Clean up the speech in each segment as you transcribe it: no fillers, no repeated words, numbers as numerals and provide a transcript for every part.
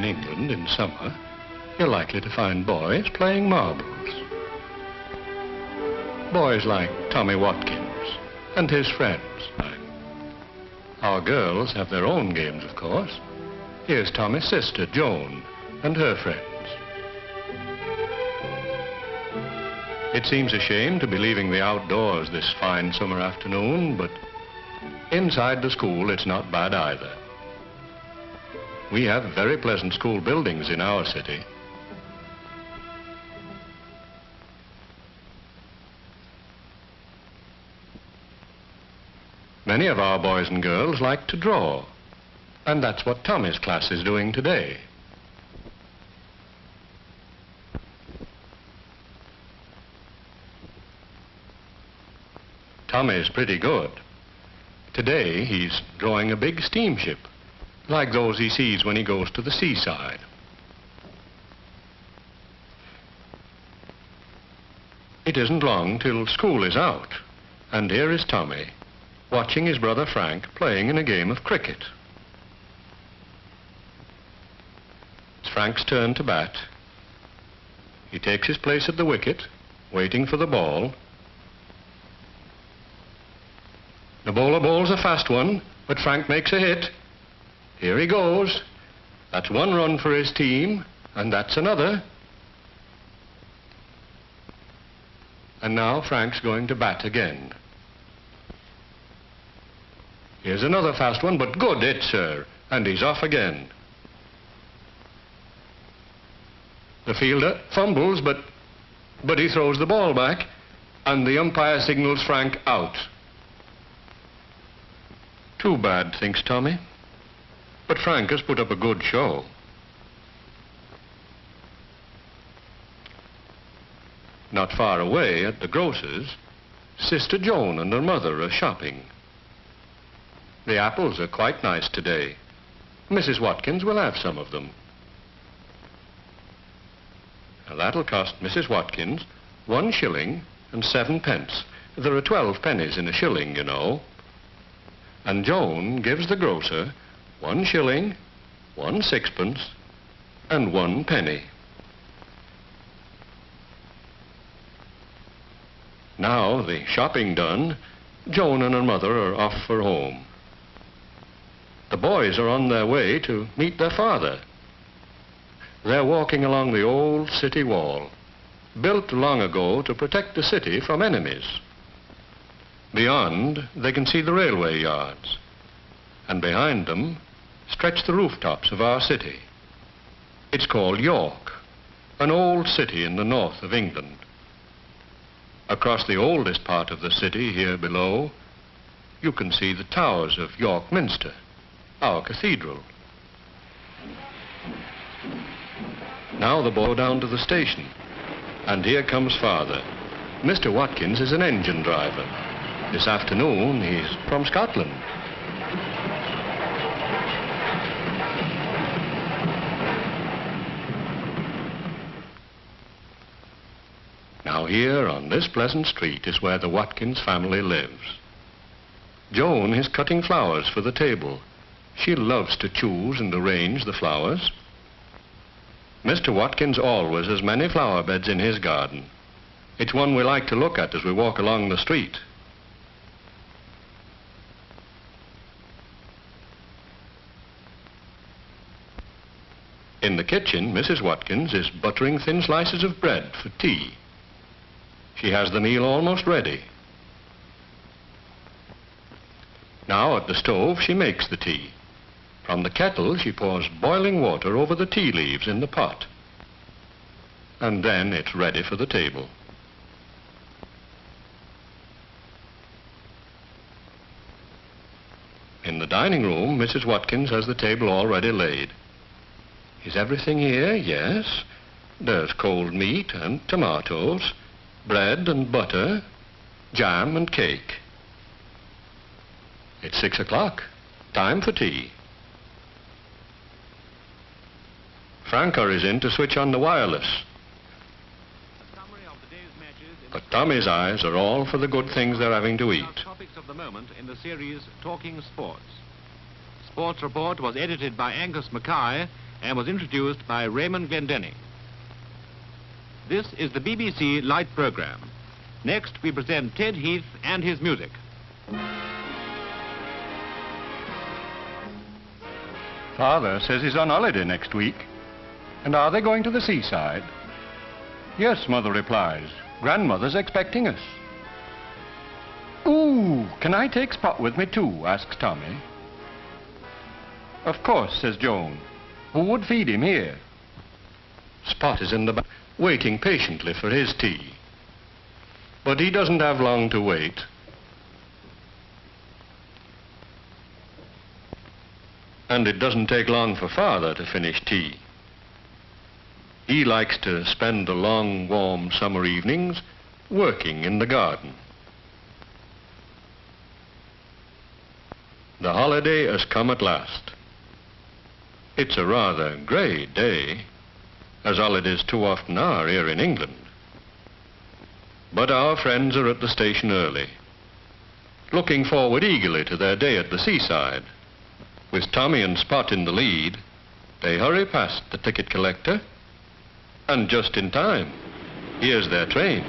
in England in summer, you're likely to find boys playing marbles. Boys like Tommy Watkins and his friends. Our girls have their own games, of course. Here's Tommy's sister, Joan, and her friends. It seems a shame to be leaving the outdoors this fine summer afternoon, but inside the school it's not bad either. We have very pleasant school buildings in our city. Many of our boys and girls like to draw, and that's what Tommy's class is doing today. Tommy's pretty good. Today he's drawing a big steamship, like those he sees when he goes to the seaside. It isn't long till school is out, and here is Tommy, watching his brother Frank playing in a game of cricket. It's Frank's turn to bat. He takes his place at the wicket, waiting for the ball. The bowler bowls a fast one, but Frank makes a hit. Here he goes. That's one run for his team, and that's another. And now Frank's going to bat again. Here's another fast one, but good hit, sir. And he's off again. The fielder fumbles, but he throws the ball back, and the umpire signals Frank out. Too bad, thinks Tommy. But Frank has put up a good show. Not far away at the grocer's, Sister Joan and her mother are shopping. The apples are quite nice today. Mrs. Watkins will have some of them. Now that'll cost Mrs. Watkins 1 shilling and 7 pence. There are 12 pennies in a shilling, you know. And Joan gives the grocer 1 shilling, 1 sixpence, and 1 penny. Now, the shopping done, Joan and her mother are off for home. The boys are on their way to meet their father. They're walking along the old city wall, built long ago to protect the city from enemies. Beyond, they can see the railway yards, and behind them stretch the rooftops of our city. It's called York, an old city in the north of England. Across the oldest part of the city here below, you can see the towers of York Minster, our cathedral. Now the boys go down to the station, and here comes Father. Mr. Watkins is an engine driver. This afternoon, he's from Scotland. Now here, on this pleasant street, is where the Watkins family lives. Joan is cutting flowers for the table. She loves to choose and arrange the flowers. Mr. Watkins always has many flower beds in his garden. It's one we like to look at as we walk along the street. In the kitchen, Mrs. Watkins is buttering thin slices of bread for tea. She has the meal almost ready. Now at the stove, she makes the tea. From the kettle, she pours boiling water over the tea leaves in the pot. And then it's ready for the table. In the dining room, Mrs. Watkins has the table already laid. Is everything here? Yes. There's cold meat and tomatoes, bread and butter, jam and cake. It's 6 o'clock. Time for tea. Frank hurries in to switch on the wireless. But Tommy's eyes are all for the good things they're having to eat. Topics of the moment in the series Talking Sports. Sports Report was edited by Angus Mackay and was introduced by Raymond Glendenning. This is the BBC Light Programme. Next, we present Ted Heath and his music. Father says he's on holiday next week. And are they going to the seaside? Yes, Mother replies. Grandmother's expecting us. Ooh, can I take Spot with me too? Asks Tommy. Of course, says Joan. Who would feed him here? Spot is in the back, waiting patiently for his tea. But he doesn't have long to wait. And it doesn't take long for Father to finish tea. He likes to spend the long, warm summer evenings working in the garden. The holiday has come at last. It's a rather grey day, as holidays too often are here in England. But our friends are at the station early, looking forward eagerly to their day at the seaside. With Tommy and Spot in the lead, they hurry past the ticket collector, and just in time, here's their train.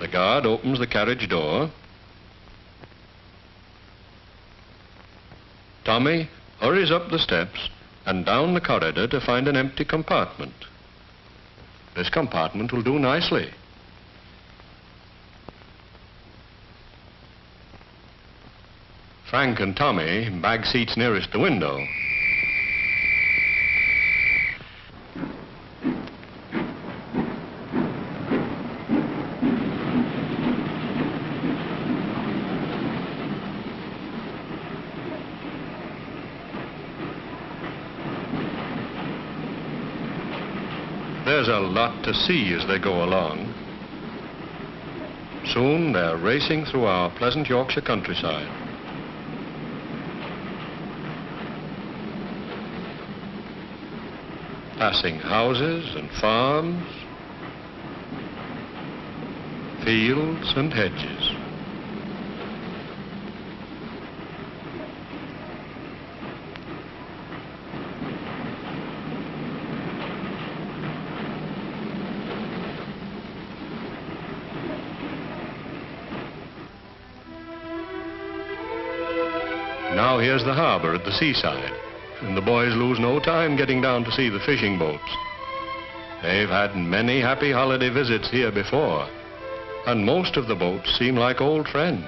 The guard opens the carriage door. Tommy hurries up the steps and down the corridor to find an empty compartment. This compartment will do nicely. Frank and Tommy bag seats nearest the window. There's a lot to see as they go along. Soon they're racing through our pleasant Yorkshire countryside. Passing houses and farms, fields and hedges. Now here's the harbor at the seaside, and the boys lose no time getting down to see the fishing boats. They've had many happy holiday visits here before, and most of the boats seem like old friends.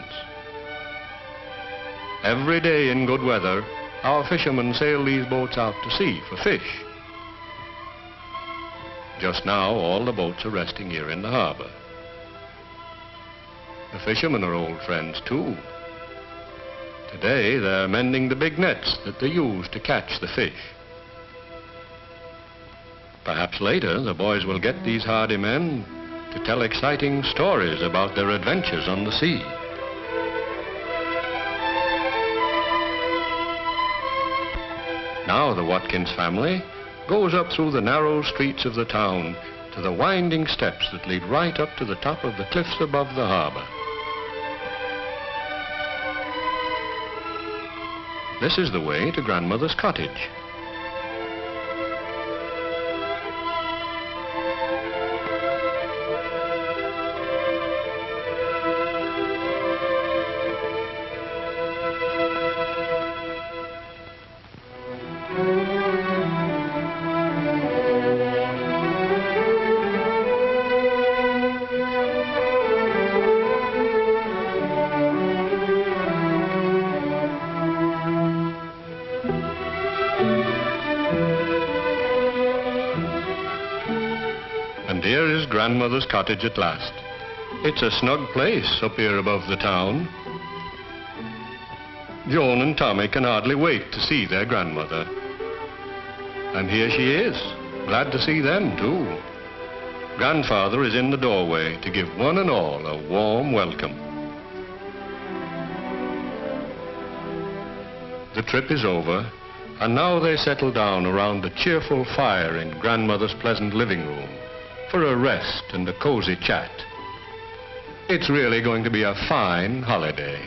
Every day in good weather, our fishermen sail these boats out to sea for fish. Just now, all the boats are resting here in the harbor. The fishermen are old friends, too. Today, they're mending the big nets that they use to catch the fish. Perhaps later, the boys will get these hardy men to tell exciting stories about their adventures on the sea. Now the Watkins family goes up through the narrow streets of the town to the winding steps that lead right up to the top of the cliffs above the harbor. This is the way to Grandmother's cottage. And here is Grandmother's cottage at last. It's a snug place up here above the town. Joan and Tommy can hardly wait to see their grandmother. And here she is, glad to see them too. Grandfather is in the doorway to give one and all a warm welcome. The trip is over, and now they settle down around the cheerful fire in Grandmother's pleasant living room, for a rest and a cozy chat. It's really going to be a fine holiday.